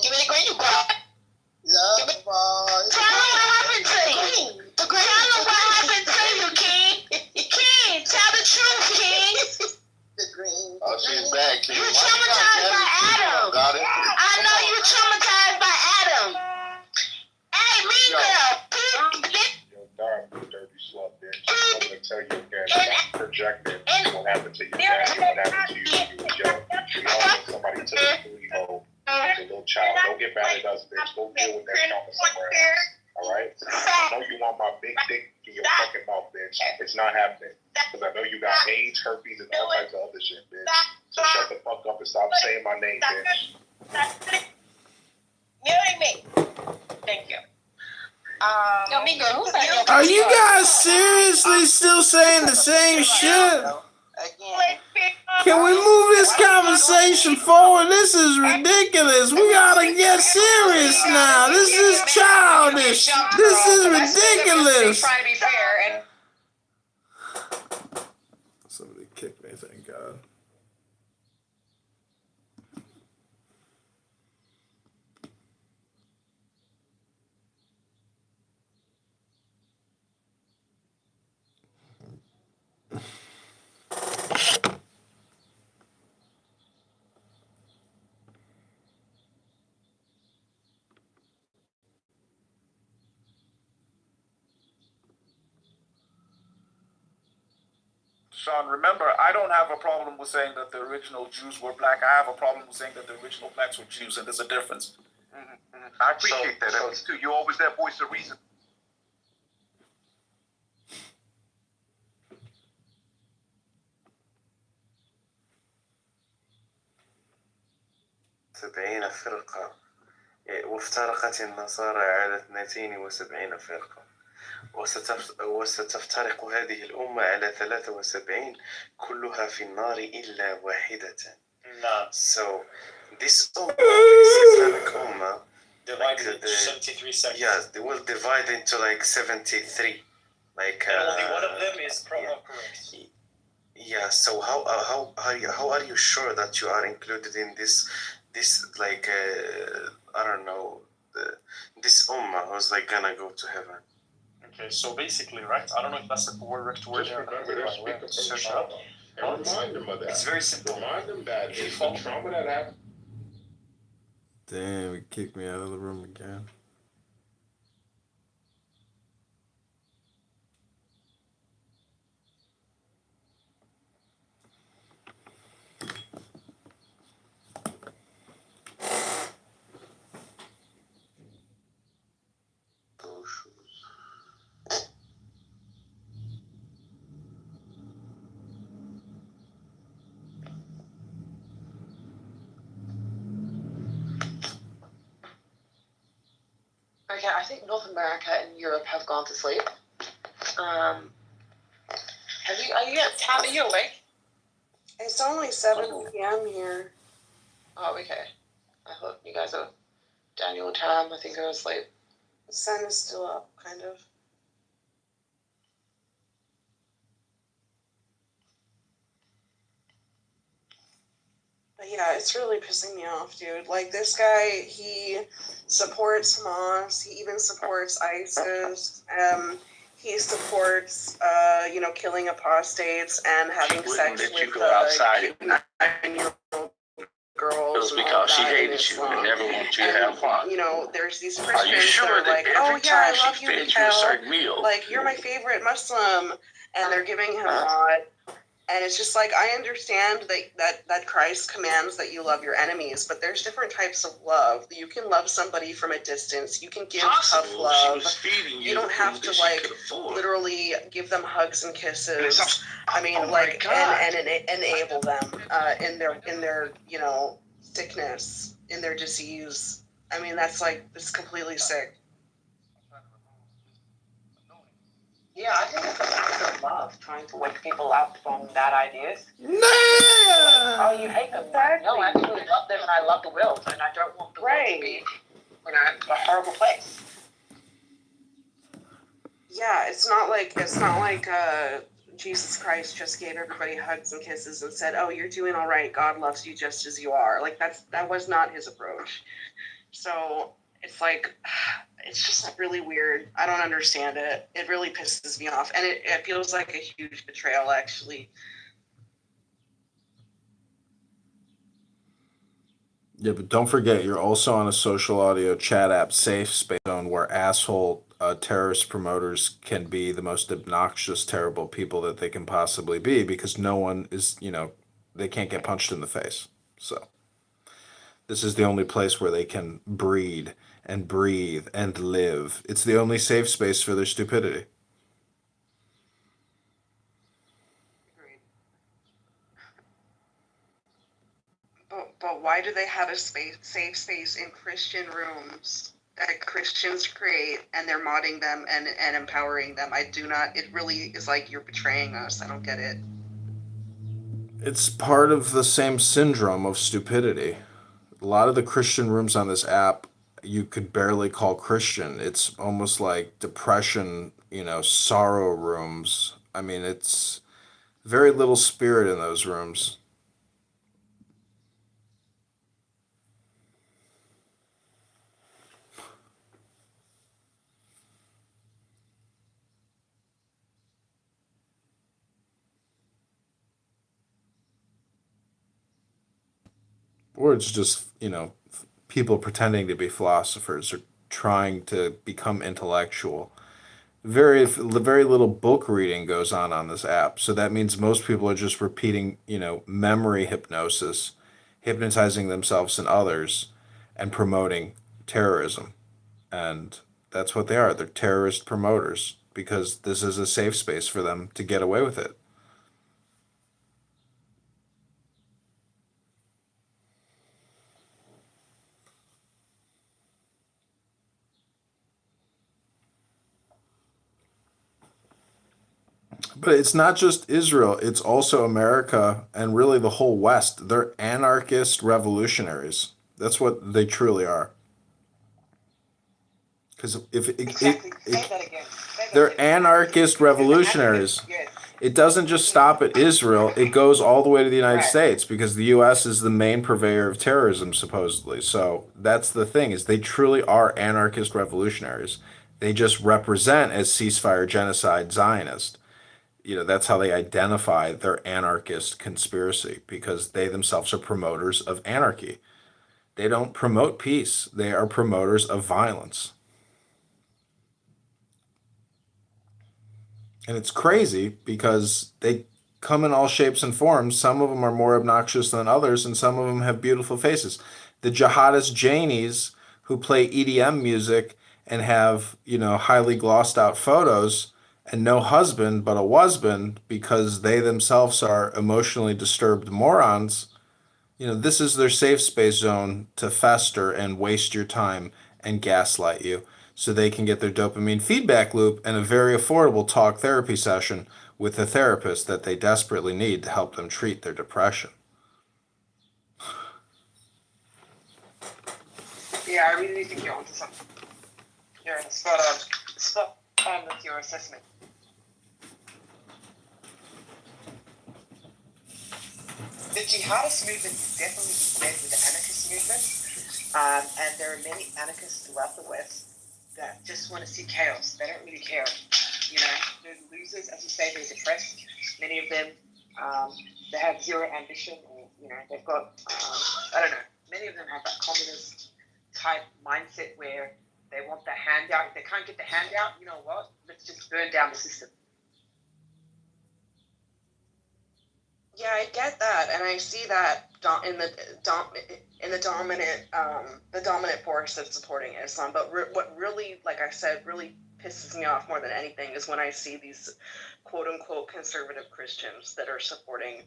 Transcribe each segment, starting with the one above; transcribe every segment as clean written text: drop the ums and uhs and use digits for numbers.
Give me the green, you brought. Tell them what happened to you. Tell them what happened to you, King. King, tell the truth, King. The green. Oh, she's back, King. You traumatized by Adam. Got it? I know you traumatized by Adam. Hey, mean girl. Yo, darn, you dirty slut, bitch. I'm gonna tell you again. Stop projecting what happened to your daddy, what happened to you when you was young. We all know somebody took a booty hole as a little child. Don't get mad at us, bitch. Go deal with that trauma somewhere else. Alright? I know you want my big dick in your fucking mouth, bitch. It's not happening. Because I know you got AIDS, herpes, and all types of other shit, bitch. So shut the fuck up and stop saying my name, bitch. Muting me. Thank you. Yo, me girl, who's that? Are you guys seriously still saying the same shit? Can we move this conversation forward? This is ridiculous. We gotta get serious now. This is childish. This is ridiculous. Try to be fair and Somebody kicked me, thank God. Sean, remember, I don't have a problem with saying that the original Jews were black. I have a problem with saying that the original blacks were Jews, and there's a difference. I appreciate that. Too. You're always that voice of reason. سبعين فرقة وافترقت النصارى على 72 فرقة وستفترق هذه الأمة على 73 كلها في النار إلا واحدة. So this Ummah, this Islamic Ummah, divided into 73 sections. Yeah, they will divide into like 73. Like and only one of them is correct. Yeah. So how are you sure that you are included in this like I don't know, this Ummah who's like gonna go to heaven? Okay, so basically, right? I don't know if that's the correct word. Just remember they're speaking from trauma. And remind them of that. It's very simple. Remind them that it's the trauma that happened. Damn, he kicked me out of the room again. Okay, I think North America and Europe have gone to sleep. Are you awake? It's only 7 p.m. here. Oh, okay. I thought you guys are Daniel and Tam, I think are asleep. The sun is still up, kind of. But yeah, it's really pissing me off, dude. Like, this guy, he supports Hamas. He even supports ISIS. He supports, killing apostates and having sex with 9-year-old girls. It was because she hated you and never wanted you to have fun. There's these Christians that are like, oh yeah, I love you, Mikhail. Like, you're my favorite Muslim. And they're giving him hot. And it's just like, I understand that Christ commands that you love your enemies, but there's different types of love. You can love somebody from a distance. You can give tough love. You don't have to literally give them hugs and kisses. I mean, and enable them in their sickness, in their disease. I mean, it's completely sick. Yeah, I think it's a matter of love, trying to wake people up from bad ideas. No! Oh, you hate them? Exactly. No, I actually love them, and I love the world, and I don't want the world to be a horrible place. Yeah, it's not like Jesus Christ just gave everybody hugs and kisses and said, "Oh, you're doing all right. God loves you just as you are." Like that was not his approach. So it's like, it's just really weird. I don't understand it. It really pisses me off, and it feels like a huge betrayal, actually. Yeah, but don't forget, you're also on a social audio chat app safe space zone where asshole terrorist promoters can be the most obnoxious, terrible people that they can possibly be because no one is, they can't get punched in the face. So this is the only place where they can breed and breathe and live. It's the only safe space for their stupidity. But why do they have a safe space in Christian rooms that Christians create, and they're modding them and empowering them? I do not. It really is like you're betraying us. I don't get it. It's part of the same syndrome of stupidity. A lot of the Christian rooms on this app you could barely call Christian. It's almost like depression, sorrow rooms. I mean, it's very little spirit in those rooms. Or it's just, people pretending to be philosophers or trying to become intellectual. Very little book reading goes on this app. So that means most people are just repeating, memory hypnosis, hypnotizing themselves and others, and promoting terrorism. And that's what they are. They're terrorist promoters because this is a safe space for them to get away with it. But it's not just Israel, it's also America and really the whole West. They're anarchist revolutionaries. That's what they truly are. Because they're anarchist revolutionaries. It doesn't just stop at Israel, it goes all the way to the United States because the US is the main purveyor of terrorism, supposedly. So that's the thing, is they truly are anarchist revolutionaries. They just represent as ceasefire, genocide, Zionist. That's how they identify their anarchist conspiracy because they themselves are promoters of anarchy. They don't promote peace. They are promoters of violence. And it's crazy because they come in all shapes and forms. Some of them are more obnoxious than others, and some of them have beautiful faces. The jihadist Jainies who play EDM music and have, highly glossed out photos and no husband but a wasband because they themselves are emotionally disturbed morons, this is their safe space zone to fester and waste your time and gaslight you so they can get their dopamine feedback loop and a very affordable talk therapy session with a therapist that they desperately need to help them treat their depression. Yeah, I really think you're onto something. You're spot on with your assessment. The jihadist movement is definitely in bed with the anarchist movement, and there are many anarchists throughout the West that just want to see chaos. They don't really care. They're losers, as you say, they're depressed. Many of them, they have zero ambition, or, they've got, I don't know, many of them have that communist type mindset where they want the handout. If they can't get the handout, you know what? Let's just burn down the system. Yeah, I get that, and I see that in the dominant force that's supporting Islam. But what really, like I said, really pisses me off more than anything is when I see these quote unquote conservative Christians that are supporting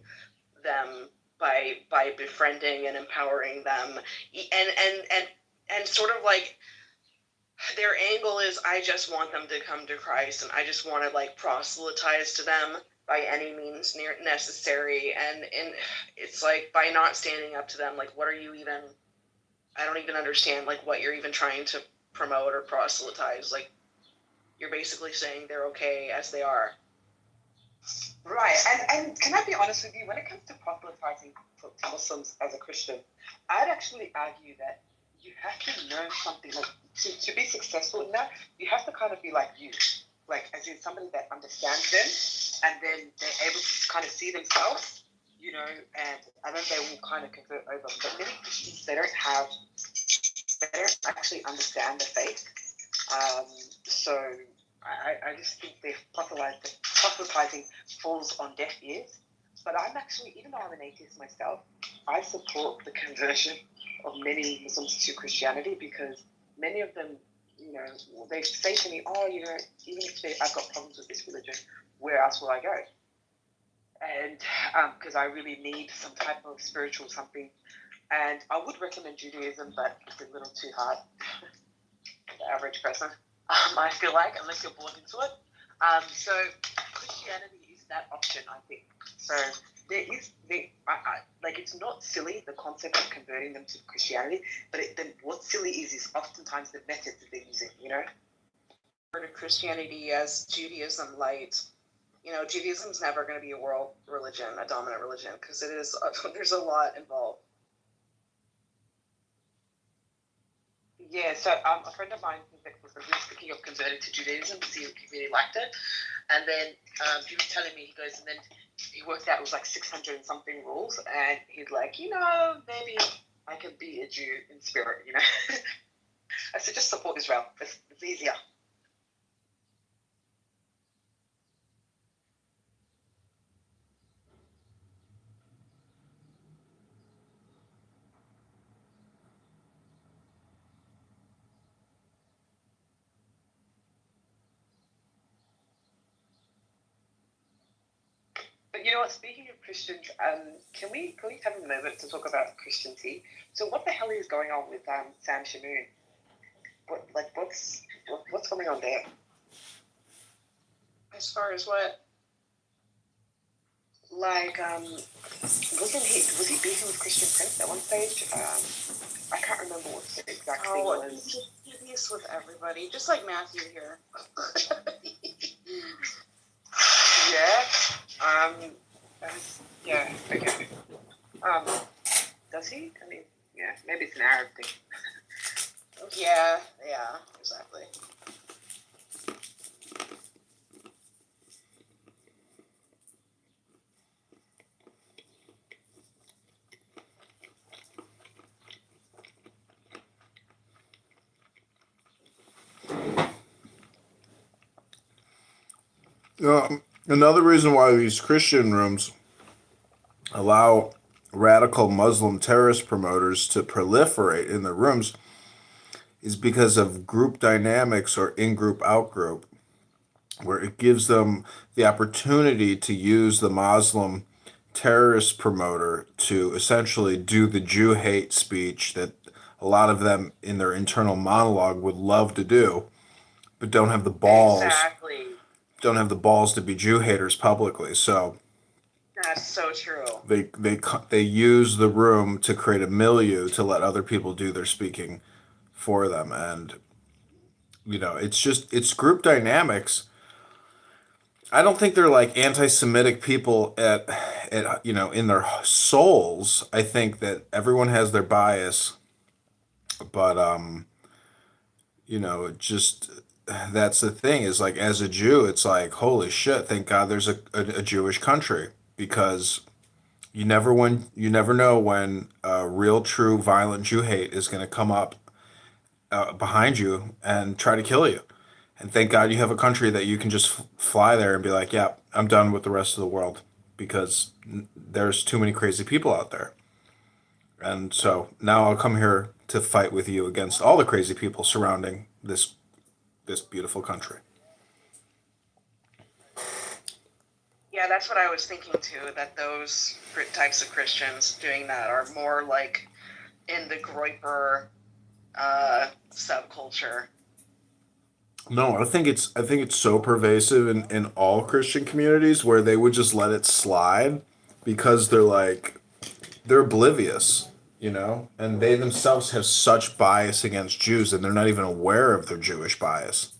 them by befriending and empowering them, and sort of like their angle is, I just want them to come to Christ and I just want to like proselytize to them by any means necessary, and it's like by not standing up to them, like what are you even, I don't even understand like what you're even trying to promote or proselytize. Like you're basically saying they're okay as they are. Right, and can I be honest with you? When it comes to proselytizing to Muslims as a Christian, I'd actually argue that you have to learn something. Like to be successful in that, you have to kind of be like you, like as in somebody that understands them, and then they're able to kind of see themselves, you know, and then they will kind of convert over. But many Christians, they don't actually understand the faith, so I just think they're proselytizing falls on deaf ears. But I'm actually, even though I'm an atheist myself, I support the conversion of many Muslims to Christianity, because many of them, you know, they say to me, oh, you know, even if I've got problems with this religion, where else will I go? And because I really need some type of spiritual something. And I would recommend Judaism, but it's a little too hard for the average person. I feel like, unless you're born into it. So Christianity is that option, I think. So like it's not silly, the concept of converting them to Christianity, but then what's silly is oftentimes the methods that they're using, you know? To Christianity as Judaism light. You know, Judaism's never going to be a world religion, a dominant religion, because it is. There's a lot involved. Yeah, so a friend of mine was really thinking of converting to Judaism because he really liked it. And then he was telling me, he goes, and then he worked out it was like 600 and something rules. And he's like, you know, maybe I can be a Jew in spirit, you know. I said, just support Israel. It's easier. But you know what? Speaking of Christians, can we have a moment to talk about Christian tea? So what the hell is going on with Sam Shamoon? What's going on there? As far as what? Like, was he beefing with Christian Prince at one stage? I can't remember what the exact thing was. He beefs with everybody, just like Matthew here. Yeah. Yeah. Okay. Does he? I mean, yeah. Maybe it's an Arab thing. Yeah. Exactly. Another reason why these Christian rooms allow radical Muslim terrorist promoters to proliferate in their rooms is because of group dynamics or in-group, out-group, where it gives them the opportunity to use the Muslim terrorist promoter to essentially do the Jew hate speech that a lot of them in their internal monologue would love to do, but don't have the balls. Exactly. Don't have the balls to be Jew haters publicly. So that's so true. They use the room to create a milieu to let other people do their speaking for them, and you know, it's group dynamics. I don't think they're like anti-Semitic people at you know, in their souls. I think that everyone has their bias, but you know, just that's the thing, is like, as a Jew, it's like, holy shit, thank God there's a Jewish country, because you never know when real, true, violent Jew hate is going to come up behind you and try to kill you. And thank God you have a country that you can just fly there and be like, yeah, I'm done with the rest of the world, because there's too many crazy people out there. And so now I'll come here to fight with you against all the crazy people surrounding this beautiful country. Yeah, that's what I was thinking too, that those types of Christians doing that are more like in the Groyper subculture. No, I think it's so pervasive in all Christian communities, where they would just let it slide because they're oblivious, you know, and they themselves have such bias against Jews, and they're not even aware of their Jewish bias.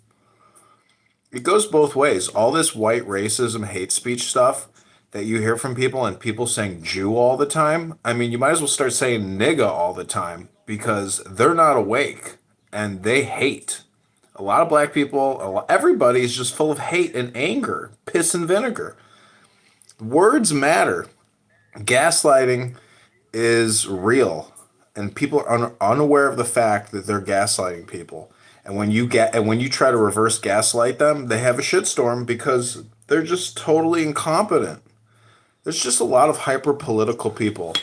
It goes both ways. All this white racism, hate speech stuff that you hear from people and people saying Jew all the time, I mean, you might as well start saying nigga all the time because they're not awake and they hate. A lot of black people, everybody is just full of hate and anger, piss and vinegar. Words matter. Gaslighting is real, and people are unaware of the fact that they're gaslighting people. And when you try to reverse gaslight them, they have a shitstorm because they're just totally incompetent. There's just a lot of hyper political people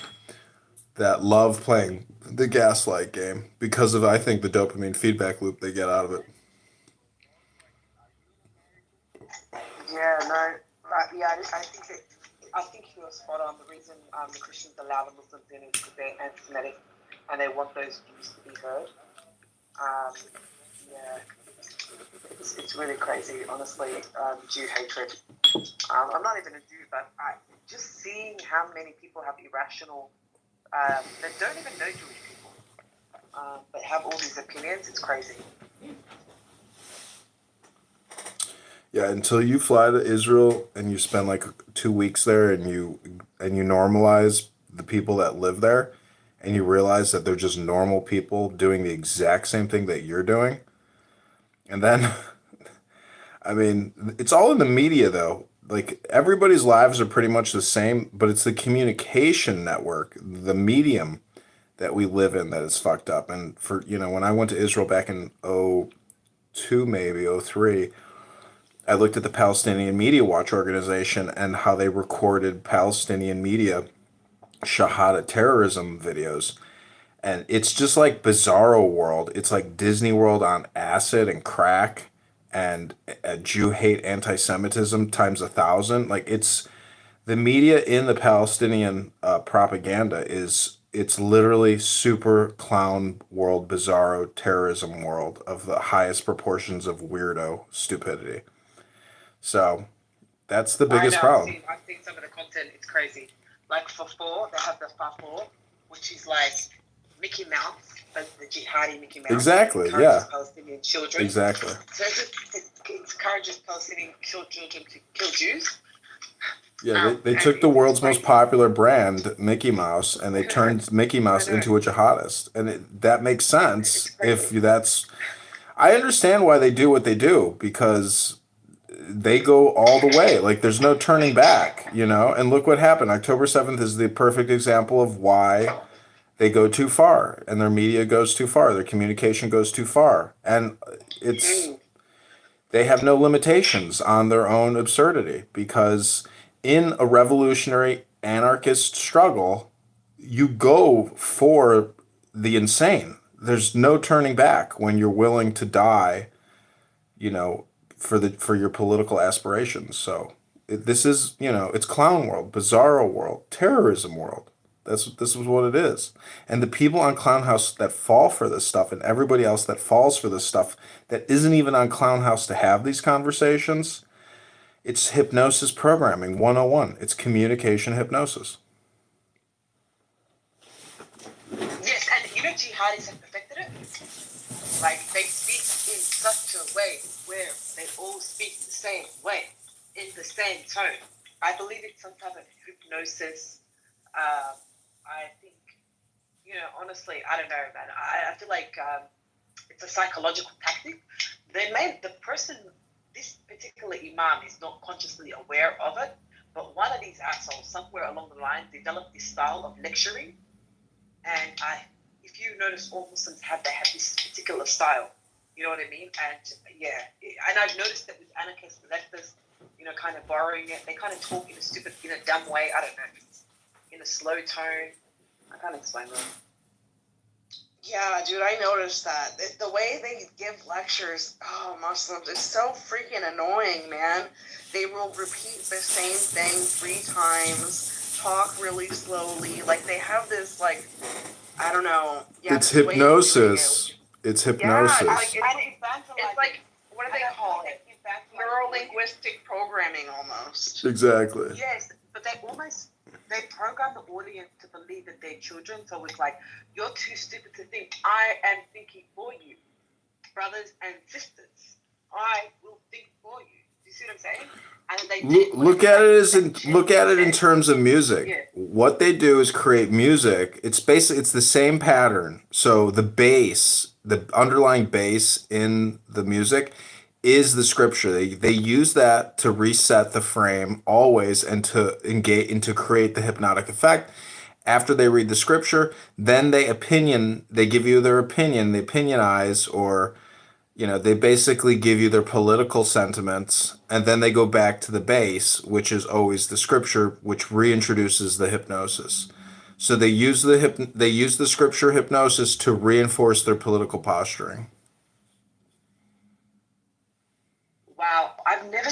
that love playing the gaslight game because of, I think, the dopamine feedback loop they get out of it. Yeah, no, I think you were spot on. The reason the Christians allow the Muslims in is because they're anti-Semitic and they want those views to be heard. Yeah, it's really crazy, honestly. Jew hatred. I'm not even a Jew, but just seeing how many people have irrational, that don't even know Jewish people, but have all these opinions, it's crazy. Yeah, until you fly to Israel and you spend like 2 weeks there and you normalize the people that live there and you realize that they're just normal people doing the exact same thing that you're doing. And then I mean, it's all in the media though. Like everybody's lives are pretty much the same, but it's the communication network, the medium that we live in that is fucked up. And for, when I went to Israel back in 2002, maybe 2003, I looked at the Palestinian Media Watch organization and how they recorded Palestinian media Shahada terrorism videos. And it's just like Bizarro World. It's like Disney World on acid and crack and Jew hate anti-Semitism times 1,000. Like it's the media in the Palestinian propaganda it's literally super clown world, Bizarro terrorism world of the highest proportions of weirdo stupidity. So that's the biggest problem. I've seen some of the content. It's crazy. Like for 4, they have the FA4, which is like Mickey Mouse, but the jihadi Mickey Mouse. Exactly, yeah. Palestinian children. Exactly. So it encourages Palestinian children to kill Jews. Yeah, they took the world's most popular brand, Mickey Mouse, and they turned Mickey Mouse into a jihadist. And that makes sense if that's... I understand why they do what they do, because they go all the way. Like, there's no turning back, And look what happened. October 7th is the perfect example of why they go too far, and their media goes too far. Their communication goes too far. And they have no limitations on their own absurdity, because in a revolutionary anarchist struggle, you go for the insane. There's no turning back when you're willing to die, for your political aspirations. So this is, it's clown world, Bizarro world, terrorism world. This is what it is. And the people on Clown House that fall for this stuff, and everybody else that falls for this stuff that isn't even on Clown House to have these conversations, it's hypnosis programming 101. It's communication hypnosis. Yes, and jihadis have perfected it. Like, they speak in such a way where they all speak the same way, in the same tone. I believe it's some type of hypnosis. I think, honestly, I don't know, man. I feel like it's a psychological tactic. They made the person, this particular imam is not consciously aware of it, but one of these assholes somewhere along the line developed this style of lecturing. And if you notice, all Muslims have this particular style. You know what I mean? And yeah, and I've noticed that with anarchists, leftists, kind of borrowing it, they kind of talk in a dumb way. I don't know, in a slow tone. I can't explain that. Yeah, dude, I noticed that. The way they give lectures, Muslims, is so freaking annoying, man. They will repeat the same thing 3 times, talk really slowly. Like, they have this, like, I don't know. Yeah, it's hypnosis. It's hypnosis. Yeah, it's like, what do they call it? Neuro-linguistic programming, almost. Exactly. Yes, but they program the audience to believe that they're children. So it's like, you're too stupid to think. I am thinking for you. Brothers and sisters, I will think for you. You see what I'm saying? And they look at it in terms of music. Yeah. What they do is create music. It's the same pattern. So the bass, the underlying bass in the music is the scripture. They use that to reset the frame always and to engage and to create the hypnotic effect. After they read the scripture, then they give you their opinion, they opinionize, or they basically give you their political sentiments, and then they go back to the base, which is always the scripture, which reintroduces the hypnosis. So they use the scripture hypnosis to reinforce their political posturing. Wow, I've never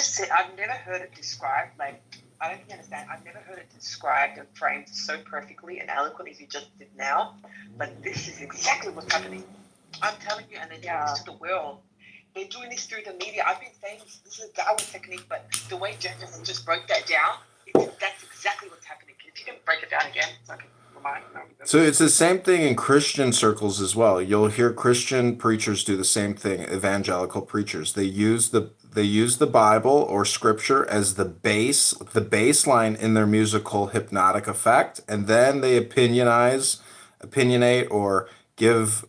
heard it described, like, I don't think you understand, I've never heard it described and framed so perfectly and eloquently as you just did now, but this is exactly what's happening. I'm telling you, and they're doing this to the world. They're doing this through the media. I've been saying this is a Darwin technique, but the way Jefferson just broke that down, that's exactly what's happening. If you can break it down again, so I can remind you. So it's the same thing in Christian circles as well. You'll hear Christian preachers do the same thing, evangelical preachers. They use the Bible or scripture as the baseline in their musical hypnotic effect, and then they opinionate, or give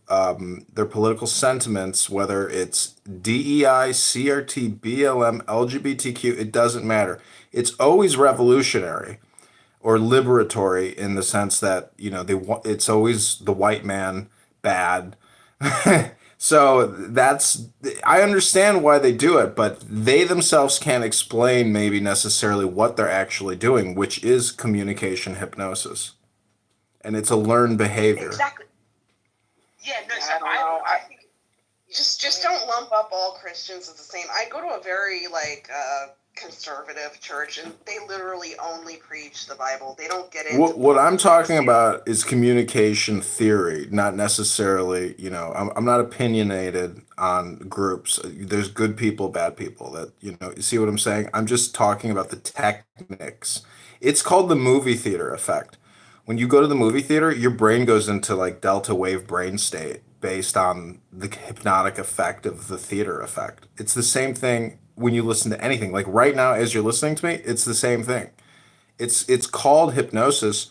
their political sentiments, whether it's DEI, CRT, BLM, LGBTQ, it doesn't matter. It's always revolutionary or liberatory in the sense that, it's always the white man bad. So I understand why they do it, but they themselves can't explain maybe necessarily what they're actually doing, which is communication hypnosis. And it's a learned behavior. Exactly. Yeah, no, so I think just don't lump up all Christians as the same. I go to a very conservative church, and they literally only preach the Bible. They don't get into what I'm talking about is communication theory, not necessarily, I'm not opinionated on groups. There's good people, bad people, that, you see what I'm saying? I'm just talking about the techniques. It's called the movie theater effect. When you go to the movie theater, your brain goes into like delta wave brain state based on the hypnotic effect of the theater effect. It's the same thing when you listen to anything. Like right now, as you're listening to me, it's the same thing. It's called hypnosis,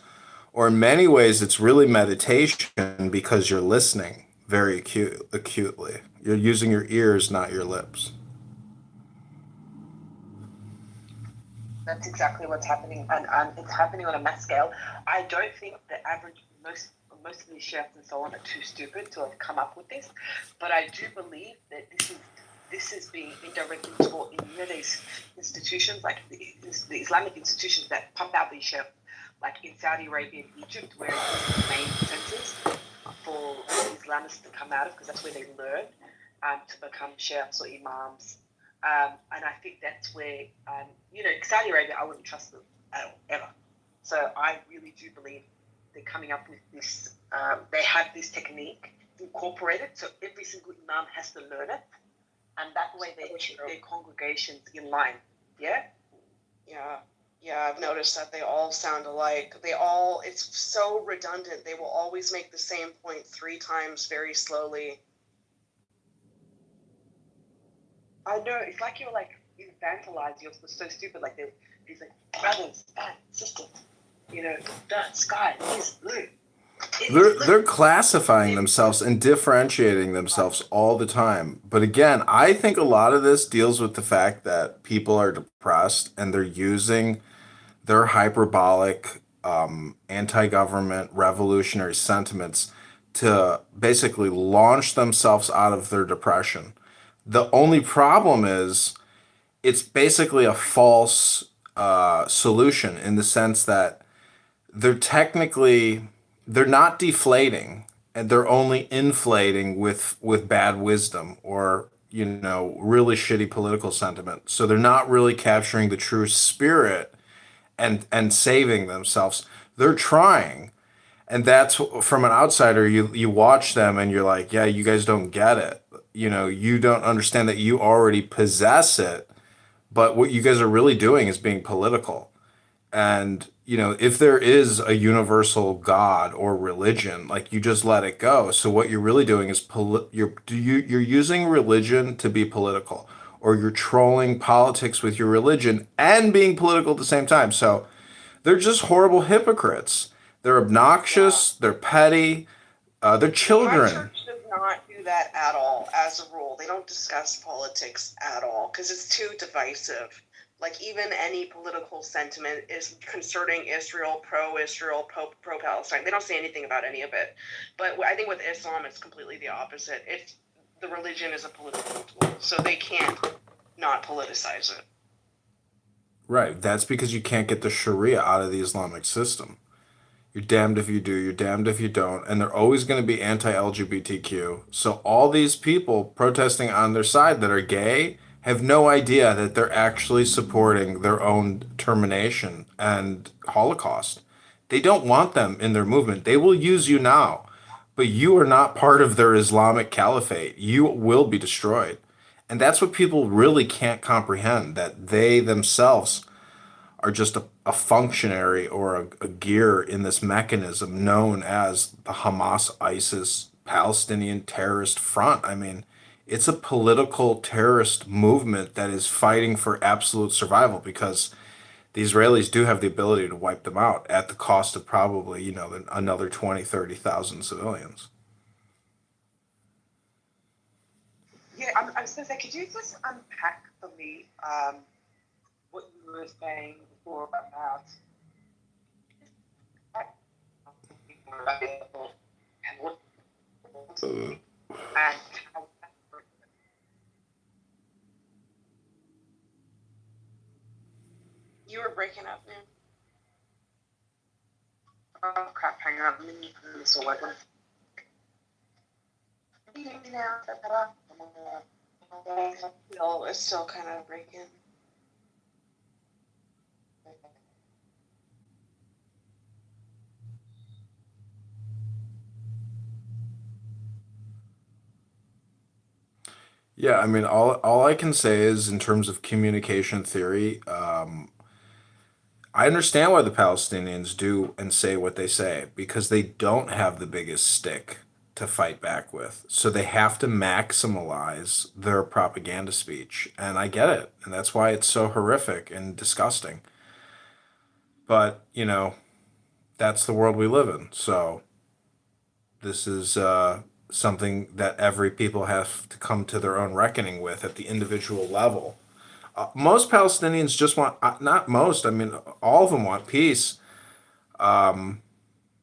or in many ways, it's really meditation because you're listening very acutely. You're using your ears, not your lips. That's exactly what's happening, and it's happening on a mass scale. I don't think the most of these chefs and so on are too stupid to have come up with this, but I do believe that this is being indirectly taught in these institutions, like the Islamic institutions that pump out these chefs, like in Saudi Arabia and Egypt, where it's the main centers for Islamists to come out of, because that's where they learn to become chefs or imams. And I think that's where, Saudi Arabia, I wouldn't trust them at all, ever. So I really do believe they're coming up with this, they have this technique incorporated, so every single imam has to learn it, and that way they keep their congregations in line, yeah? Yeah, I've noticed that they all sound alike. It's so redundant. They will always make the same point 3 times very slowly. I know, it's like you're like infantilized, you're so stupid, like these like brothers and sisters, the sky is blue. They're classifying themselves and differentiating themselves all the time. But again, I think a lot of this deals with the fact that people are depressed and they're using their hyperbolic anti-government revolutionary sentiments to basically launch themselves out of their depression. The only problem is it's basically a false solution in the sense that they're not deflating, and they're only inflating with bad wisdom or, really shitty political sentiment. So they're not really capturing the true spirit and saving themselves. They're trying. And that's, from an outsider, you watch them and you're like, yeah, you guys don't get it. You don't understand that you already possess it, but what you guys are really doing is being political. And, if there is a universal God or religion, like, you just let it go. So what you're really doing is you're using religion to be political, or you're trolling politics with your religion and being political at the same time. So they're just horrible hypocrites. They're obnoxious, they're petty, they're My children. church does not do that at all, as a rule. They don't discuss politics at all because it's too divisive. Like, even any political sentiment is concerning Israel, pro-Israel, pro-Palestine. They don't say anything about any of it. But I think with Islam, it's completely the opposite. The religion is a political tool, so they can't not politicize it. Right, that's because you can't get the Sharia out of the Islamic system. You're damned if you do, you're damned if you don't, and they're always going to be anti-LGBTQ. So all these people protesting on their side that are gay have no idea that they're actually supporting their own termination and Holocaust. They don't want them in their movement. They will use you now, but you are not part of their Islamic caliphate. You will be destroyed. And that's what people really can't comprehend, that they themselves are just a functionary or a gear in this mechanism known as the Hamas, ISIS, Palestinian terrorist front. I mean, it's a political terrorist movement that is fighting for absolute survival because the Israelis do have the ability to wipe them out at the cost of probably, another 20, 30,000 civilians. Yeah, I was going to say, could you just unpack for me what you were saying before about and what and how. You were breaking up, man. Oh crap! Hang on, let me turn this away. Can you hear me now? Is that better? No, it's still kind of breaking. Yeah, I mean, all I can say is in terms of communication theory, I understand why the Palestinians do and say what they say because they don't have the biggest stick to fight back with. So they have to maximize their propaganda speech. And I get it. And that's why it's so horrific and disgusting. But, that's the world we live in. So this is something that every people have to come to their own reckoning with at the individual level. Most Palestinians just want, not most, I mean, all of them want peace, on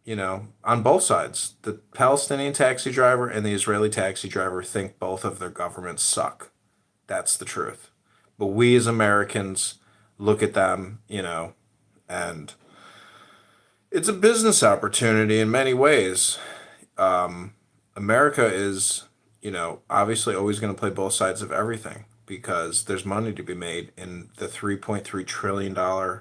both sides. The Palestinian taxi driver and the Israeli taxi driver think both of their governments suck. That's the truth. But we as Americans look at them, and it's a business opportunity in many ways. America is, obviously always going to play both sides of everything because there's money to be made in the $3.3 trillion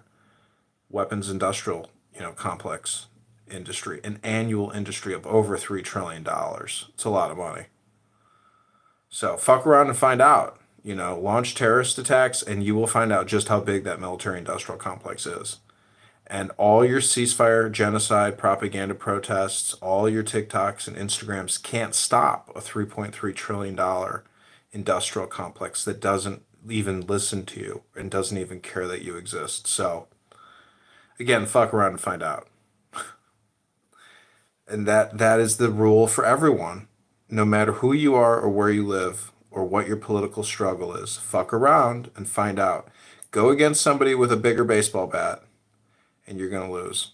weapons industrial, complex industry, an annual industry of over $3 trillion. It's a lot of money. So fuck around and find out, launch terrorist attacks and you will find out just how big that military industrial complex is. And all your ceasefire, genocide, propaganda protests, all your TikToks and Instagrams can't stop a $3.3 trillion industrial complex that doesn't even listen to you and doesn't even care that you exist. So, again, fuck around and find out. And that is the rule for everyone. No matter who you are or where you live or what your political struggle is, fuck around and find out. Go against somebody with a bigger baseball bat and you're going to lose.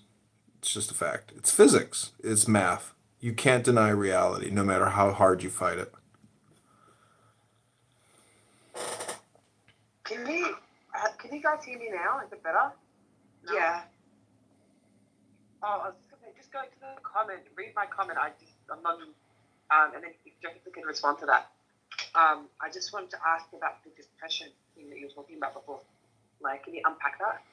It's just a fact. It's physics. It's math. You can't deny reality, no matter how hard you fight it. Can you guys hear me now? Is it better? No? Yeah. Oh, I was just going to the comment, read my comment. I'm not, and then if Jessica can respond to that. I just wanted to ask about the depression thing that you were talking about before. Like, can you unpack that?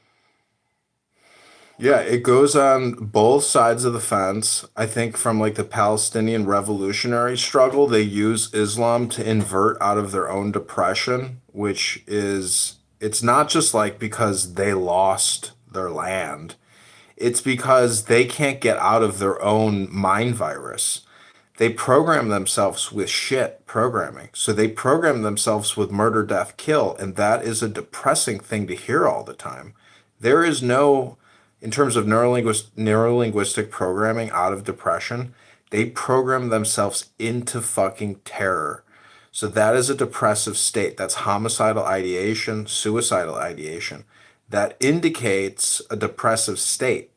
Yeah, it goes on both sides of the fence. I think from like the Palestinian revolutionary struggle, they use Islam to invert out of their own depression, which is, it's not just like because they lost their land. It's because they can't get out of their own mind virus. They program themselves with shit programming. So they program themselves with murder, death, kill, and that is a depressing thing to hear all the time. There is no, in terms of neurolinguistic programming out of depression, they program themselves into fucking terror. So that is a depressive state. That's homicidal ideation, suicidal ideation. That indicates a depressive state.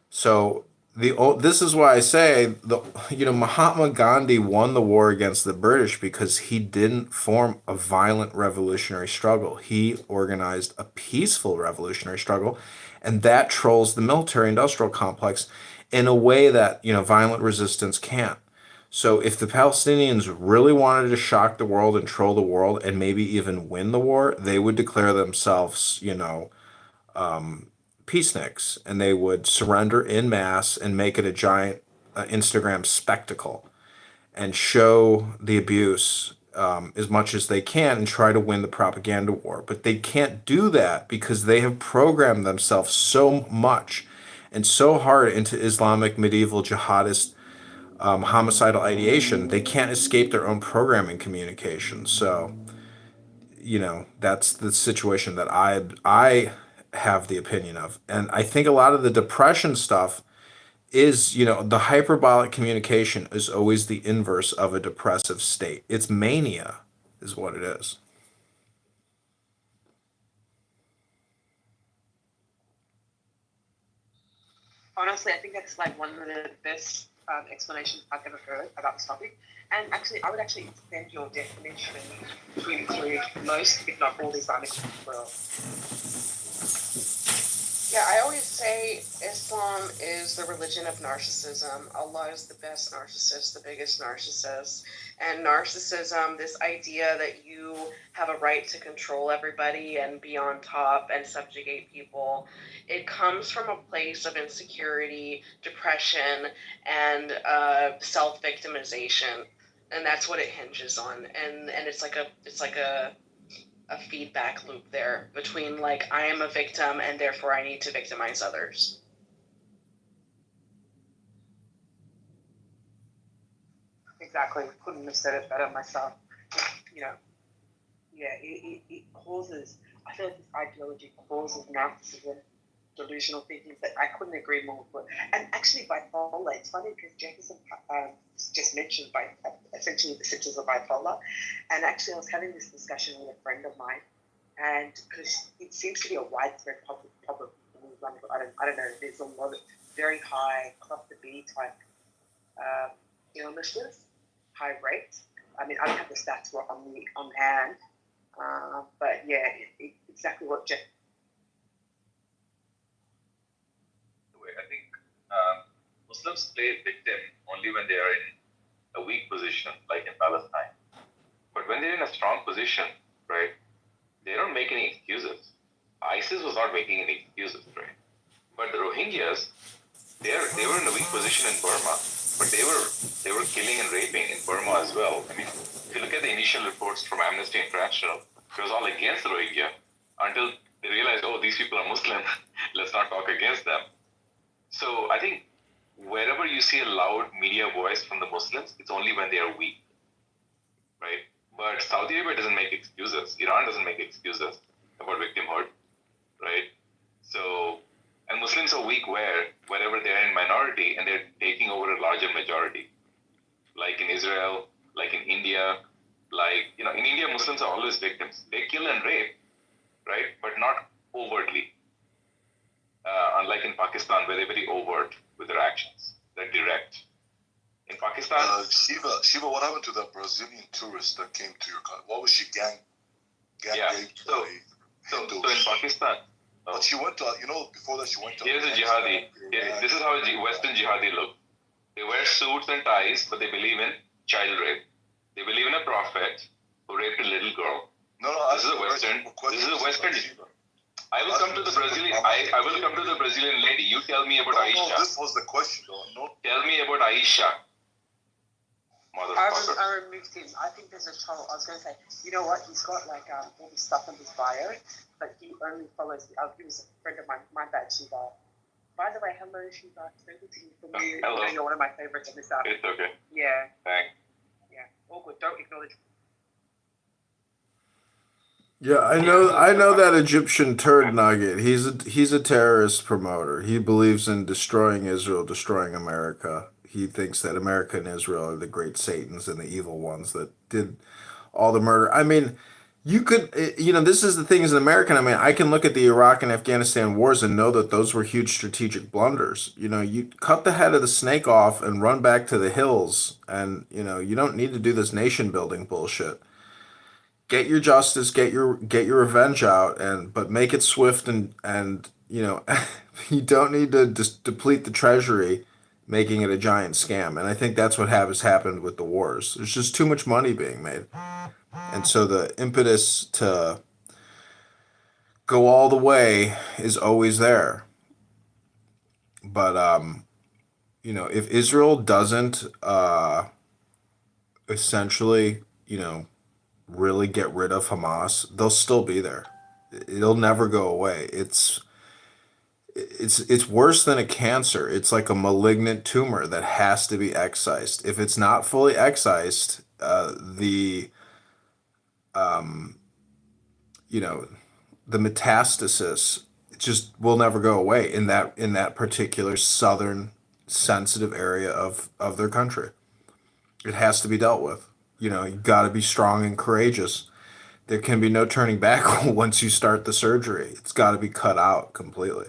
So this is why I say Mahatma Gandhi won the war against the British because he didn't form a violent revolutionary struggle. He organized a peaceful revolutionary struggle, and that trolls the military-industrial complex in a way that violent resistance can't. So if the Palestinians really wanted to shock the world and troll the world and maybe even win the war, they would declare themselves, peaceniks, and they would surrender in mass and make it a giant Instagram spectacle and show the abuse as much as they can and try to win the propaganda war. But they can't do that because they have programmed themselves so much and so hard into Islamic medieval jihadist homicidal ideation. They can't escape their own programming communication. So, that's the situation that I have the opinion of. And I think a lot of the depression stuff is, the hyperbolic communication is always the inverse of a depressive state. It's mania is what it is. Honestly, I think that's like one of the best explanations I've ever heard about this topic. And actually, I would actually extend your definition to include most, if not all, the Islamic world. Yeah, I always say Islam is the religion of narcissism. Allah is the best narcissist, the biggest narcissist. And narcissism, this idea that you have a right to control everybody and be on top and subjugate people, it comes from a place of insecurity, depression, and self-victimization. And that's what it hinges on. And it's like a feedback loop there between like I am a victim and therefore I need to victimize others. Exactly. Couldn't have said it better myself. It causes, I feel like this ideology causes narcissism, delusional thinking, but I couldn't agree more with it. And actually bipolar, it's funny because Jefferson just mentioned essentially the symptoms of bipolar. And actually I was having this discussion with a friend of mine, and because it seems to be a widespread problem in Islamic, I don't know, there's a lot of very high cluster B type illnesses, high rates. I mean, I don't have the stats on hand, but yeah, exactly what Jeff. I think Muslims play victim only when they are in a weak position, like in Palestine. But when they're in a strong position, right, they don't make any excuses. ISIS was not making any excuses, right? But the Rohingyas, they were in a weak position in Burma, but they were killing and raping in Burma as well. I mean, if you look at the initial reports from Amnesty International, it was all against the Rohingya until they realized, oh, these people are Muslim. Let's not talk against them. So I think wherever you see a loud media voice from the Muslims, it's only when they are weak, right? But Saudi Arabia doesn't make excuses. Iran doesn't make excuses about victimhood, right? So, and Muslims are weak wherever they're in minority and they're taking over a larger majority, like in Israel, like in India, in India, Muslims are always victims. They kill and rape, right? But not overtly. Unlike in Pakistan, where they're very overt with their actions. They're direct. In Pakistan... Shiva, what happened to that Brazilian tourist that came to your country? What was she gang raped by Hindus? So in Pakistan... But she went to, before that she went to... Here's a jihadi. This is how Western jihadi look. They wear suits and ties, but they believe in child rape. They believe in a prophet who raped a little girl. This is a Western... I will come to the Brazilian lady. You tell me about Aisha. No, this was the question, though. Tell me about Aisha. Motherfucker. I removed him. I think there's a troll. I was going to say, you know what? He's got all this stuff in his bio, but he only follows. He was a friend of mine. My bad, Shiva. By the way, hello, Shiva. So good to hear from you. Hello. You're one of my favorites on this app. It's okay. Yeah, Thanks. yeah. All good. Don't acknowledge. Yeah, I know that Egyptian turd nugget. He's a terrorist promoter. He believes in destroying Israel, destroying America. He thinks that America and Israel are the great Satans and the evil ones that did all the murder. I mean, you could, this is the thing as an American. I mean, I can look at the Iraq and Afghanistan wars and know that those were huge strategic blunders. You cut the head of the snake off and run back to the hills, and you don't need to do this nation building bullshit. Get your justice, get your revenge out, but make it swift and you don't need to just deplete the treasury, making it a giant scam. And I think that's what has happened with the wars. There's just too much money being made, and so the impetus to go all the way is always there. But if Israel doesn't essentially really get rid of Hamas, they'll still be there. It'll never go away. It's worse than a cancer. It's like a malignant tumor that has to be excised. If it's not fully excised, the metastasis just will never go away in that particular southern sensitive area of their country. It has to be dealt with. You got to be strong and courageous. There can be no turning back once you start the surgery. It's got to be cut out completely.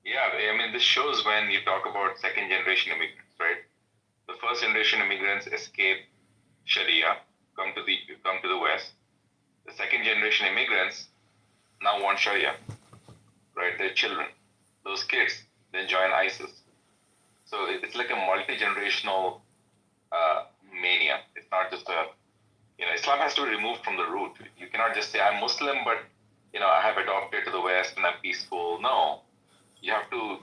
Yeah, I mean, this shows when you talk about second generation immigrants, right? The first generation immigrants escape Sharia, come to the West. The second generation immigrants now want Sharia, right? Their children, those kids, then join ISIS. So it's like a multi-generational mania. It's not just Islam has to be removed from the root. You cannot just say, I'm Muslim, but, I have adopted to the West and I'm peaceful. No. You have to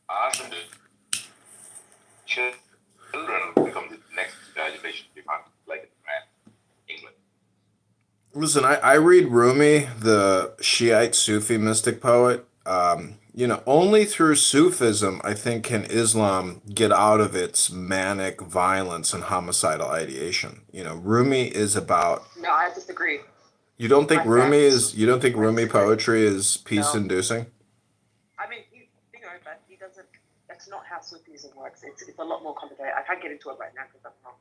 ask them to children become the next generation, like England. Listen, I read Rumi, the Shiite Sufi mystic poet. Only through Sufism, I think, can Islam get out of its manic violence and homicidal ideation. Rumi is about. No, I disagree. You don't think Rumi poetry is peace-inducing? I mean, but he doesn't. That's not how Sufism works. It's a lot more complicated. I can't get into it right now because I'm wrong.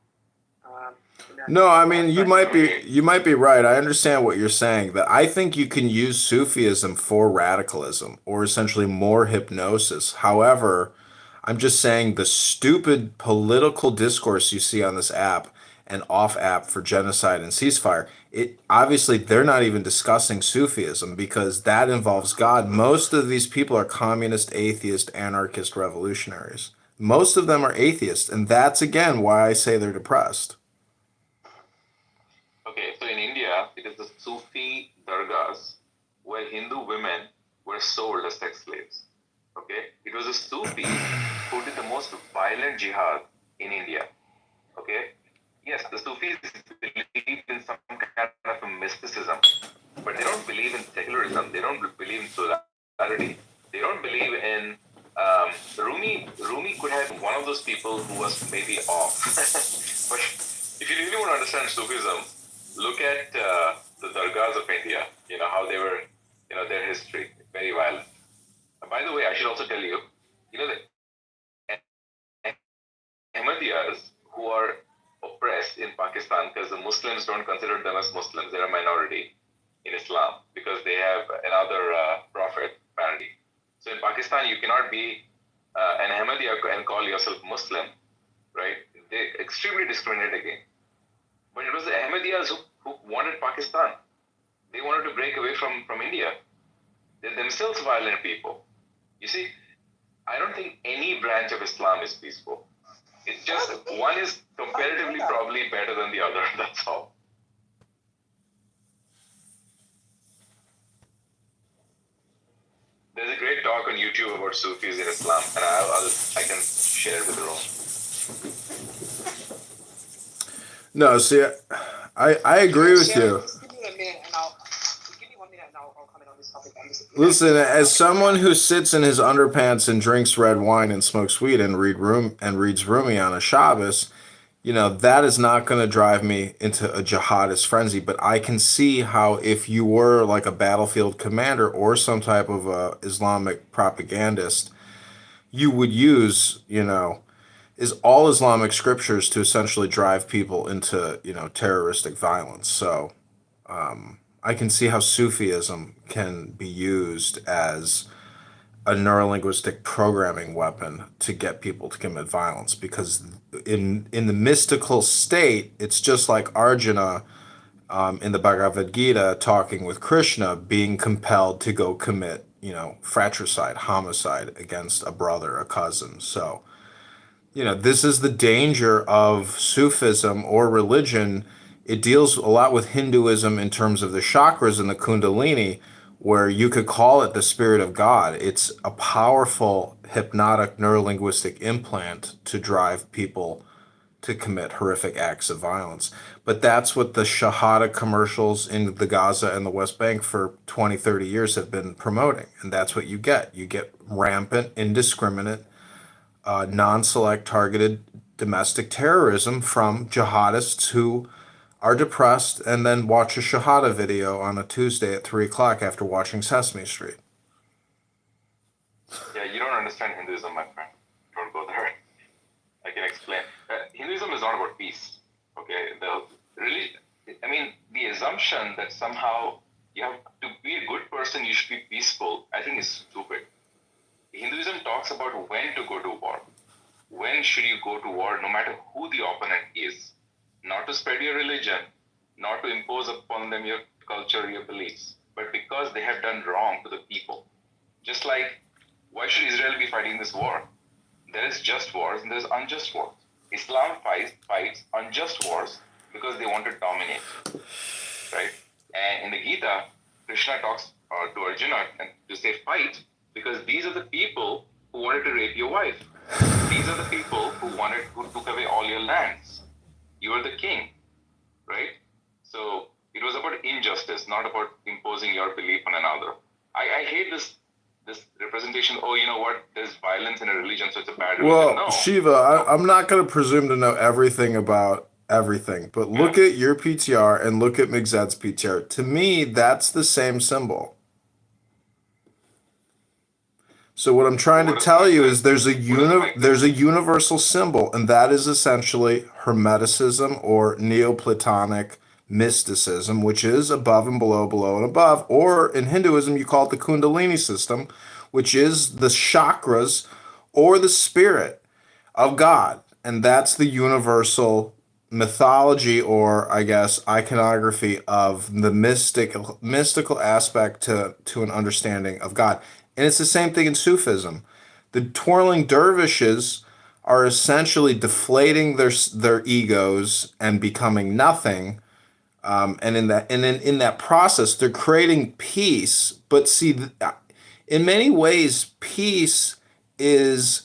No, I mean, you might be right. I understand what you're saying, but I think you can use Sufism for radicalism or essentially more hypnosis. However, I'm just saying the stupid political discourse you see on this app and off app for genocide and ceasefire, obviously they're not even discussing Sufism because that involves God. Most of these people are communist, atheist, anarchist revolutionaries. Most of them are atheists, and that's again why I say they're depressed. Okay, so in India, it is the Sufi dargahs where Hindu women were sold as sex slaves. Okay, it was the Sufis who did the most violent jihad in India. Okay, yes, the Sufis believe in some kind of a mysticism, but they don't believe in secularism. They don't believe in solidarity. They don't believe in Rumi could have been one of those people who was maybe off. But if you really want to understand Sufism, look at the dargahs of India, how they were, their history, very violent. And by the way, I should also tell you, the Ahmadiyas who are oppressed in Pakistan because the Muslims don't consider them as Muslims, they're a minority in Islam because they have another prophet, apparently. So in Pakistan, you cannot be an Ahmadiyya and call yourself Muslim, right? They extremely discriminate against. But it was the Ahmadiyyas who wanted Pakistan. They wanted to break away from India. They're themselves violent people. You see, I don't think any branch of Islam is peaceful. It's just one is comparatively probably better than the other. That's all. There's a great talk on YouTube about Sufis in Islam, and I can share it with the room. No, see, I agree with you. Just give me a minute, and I'll comment on this topic. I'm just Listen, as someone who sits in his underpants and drinks red wine and smokes weed and reads Rumi on a Shabbos, you know, that is not going to drive me into a jihadist frenzy. But I can see how if you were like a battlefield commander or some type of Islamic propagandist, you would use, you know, is all Islamic scriptures to essentially drive people into, you know, terroristic violence. So I can see how Sufism can be used as a neurolinguistic programming weapon to get people to commit violence, because in the mystical state, it's just like Arjuna in the Bhagavad Gita talking with Krishna, being compelled to go commit, you know, fratricide, homicide against a brother, a cousin. So, you know, this is the danger of Sufism or religion. It deals a lot with Hinduism in terms of the chakras and the Kundalini, where you could call it the spirit of God. It's a powerful hypnotic neurolinguistic implant to drive people to commit horrific acts of violence. But that's what the Shahada commercials in the Gaza and the West Bank for 20, 30 years have been promoting. And that's what you get. You get rampant, indiscriminate, non-select targeted domestic terrorism from jihadists who are depressed and then watch a Shahada video on a Tuesday at 3 o'clock after watching Sesame Street. Yeah, you don't understand Hinduism, my friend. Don't go there. I can explain. Hinduism is not about peace. Okay, the assumption that somehow you have to be a good person, you should be peaceful, I think is stupid. Hinduism talks about when to go to war. When should you go to war, no matter who the opponent is? Not to spread your religion, not to impose upon them your culture, your beliefs, but because they have done wrong to the people. Just like, why should Israel be fighting this war? There is just wars and there is unjust wars. Islam fights unjust wars because they want to dominate, right? And in the Gita, Krishna talks to Arjuna and to say fight, because these are the people who wanted to rape your wife. These are the people who took away all your lands. You are the king, right? So it was about injustice, not about imposing your belief on another. I hate this representation. Oh, you know what? There's violence in a religion, so it's a bad religion. Well, No. Shiva, I'm not going to presume to know everything about everything, but look at your PTR and look at Migzed's PTR. To me, that's the same symbol. So what I'm trying to tell you is there's a universal symbol, and that is essentially Hermeticism or Neoplatonic mysticism, which is above and below, below and above. Or in Hinduism, you call it the Kundalini system, which is the chakras or the spirit of God. And that's the universal mythology, or I guess iconography of the mystical aspect to an understanding of God. And it's the same thing in Sufism. The twirling dervishes are essentially deflating their egos and becoming nothing. And in that process, they're creating peace. But see, in many ways, peace is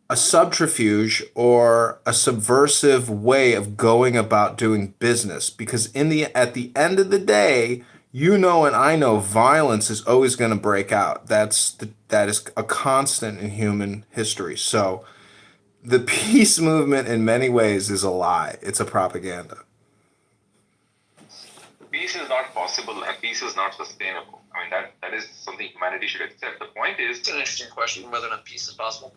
a subterfuge or a subversive way of going about doing business. Because at the end of the day, you know, and I know, violence is always going to break out. That is a constant in human history. So the peace movement in many ways is a lie. It's a propaganda. Peace is not possible and peace is not sustainable. I mean, that is something humanity should accept. The point is... It's an interesting question, whether or not peace is possible.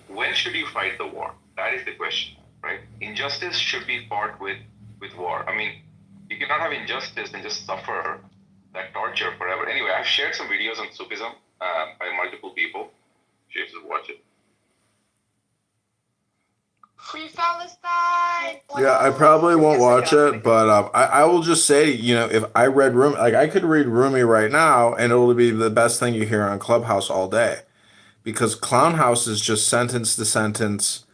When should you fight the war? That is the question, right? Injustice should be fought with war. I mean, you cannot have injustice and just suffer that torture forever. Anyway, I've shared some videos on Sufism by multiple people. You should watch it. Free Palestine. Yeah, I probably won't watch it, but I will just say, you know, if I read Rumi, like I could read Rumi right now, and it will be the best thing you hear on Clubhouse all day, because Clown House is just sentence to sentence,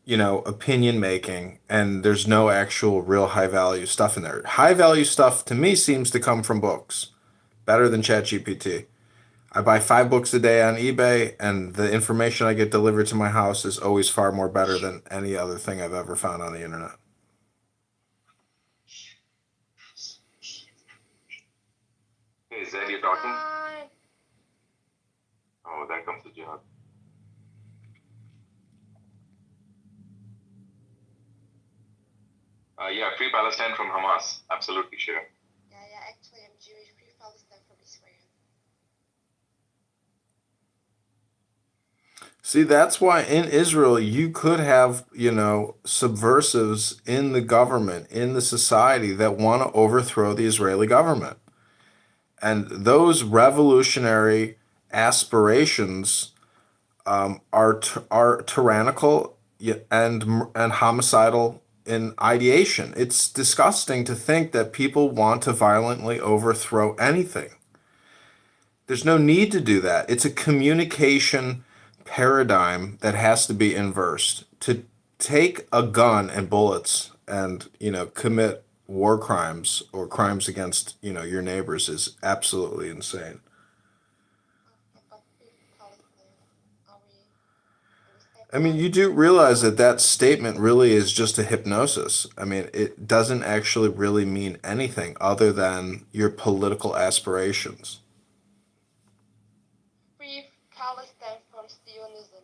you know, opinion making, and there's no actual real high value stuff in there. High value stuff to me seems to come from books, better than ChatGPT. I buy 5 books a day on eBay, and the information I get delivered to my house is always far more better than any other thing I've ever found on the internet. Hey, Zed, you talking? with that comes to jihad. Yeah, free Palestine from Hamas. Absolutely, sure. Yeah, actually, I'm Jewish. Free Palestine from Israel. See, that's why in Israel you could have, subversives in the government, in the society that want to overthrow the Israeli government. And those revolutionary aspirations are tyrannical and homicidal in ideation. It's disgusting to think that people want to violently overthrow anything. There's no need to do that. It's a communication paradigm that has to be inversed. To take a gun and bullets and, commit war crimes or crimes against, your neighbors is absolutely insane. I mean, you do realize that statement really is just a hypnosis. I mean, it doesn't actually really mean anything other than your political aspirations. Free Palestine from Zionism.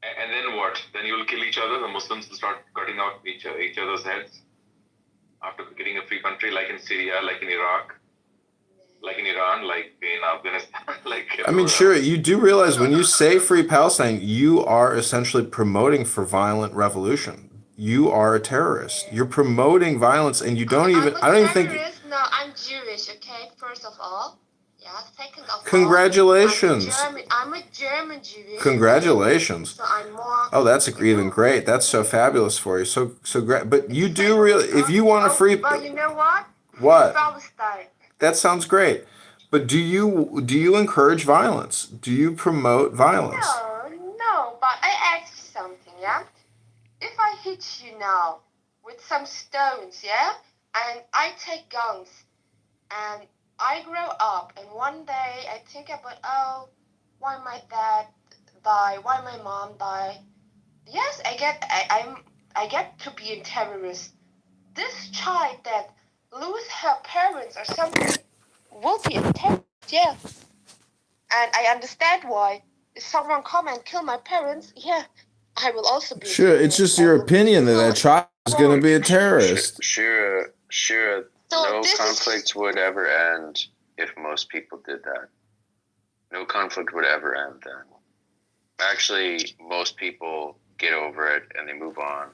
And then what? Then you'll kill each other? The Muslims will start cutting out each other's heads? After getting a free country, like in Syria, like in Iraq, like in Iran, like in Afghanistan, like... I mean, sure, you do realize when you say free Palestine, you are essentially promoting for violent revolution. You are a terrorist. You're promoting violence, and you don't even... I don't even think... No, I'm Jewish, okay, first of all. Yeah, second of all... Congratulations. I'm a German Jewish. Congratulations. So I'm more... Oh, that's even great. That's so fabulous for you. So great. But you do really... If you want a free... But you know what? What? Free Palestine. That sounds great. But do you encourage violence? Do you promote violence? No, but I ask you something, yeah? If I hit you now with some stones, yeah? And I take guns, and I grow up, and one day I think about, why my dad die? Why my mom die? Yes, I get to be a terrorist. This child that lose her parents or something will be a terrorist, yeah. And I understand why. If someone come and kill my parents, yeah, I will also be. Sure, it's just your opinion that child is going to be a terrorist. Sure. No conflict would ever end if most people did that. No conflict would ever end then. Actually, most people get over it and they move on.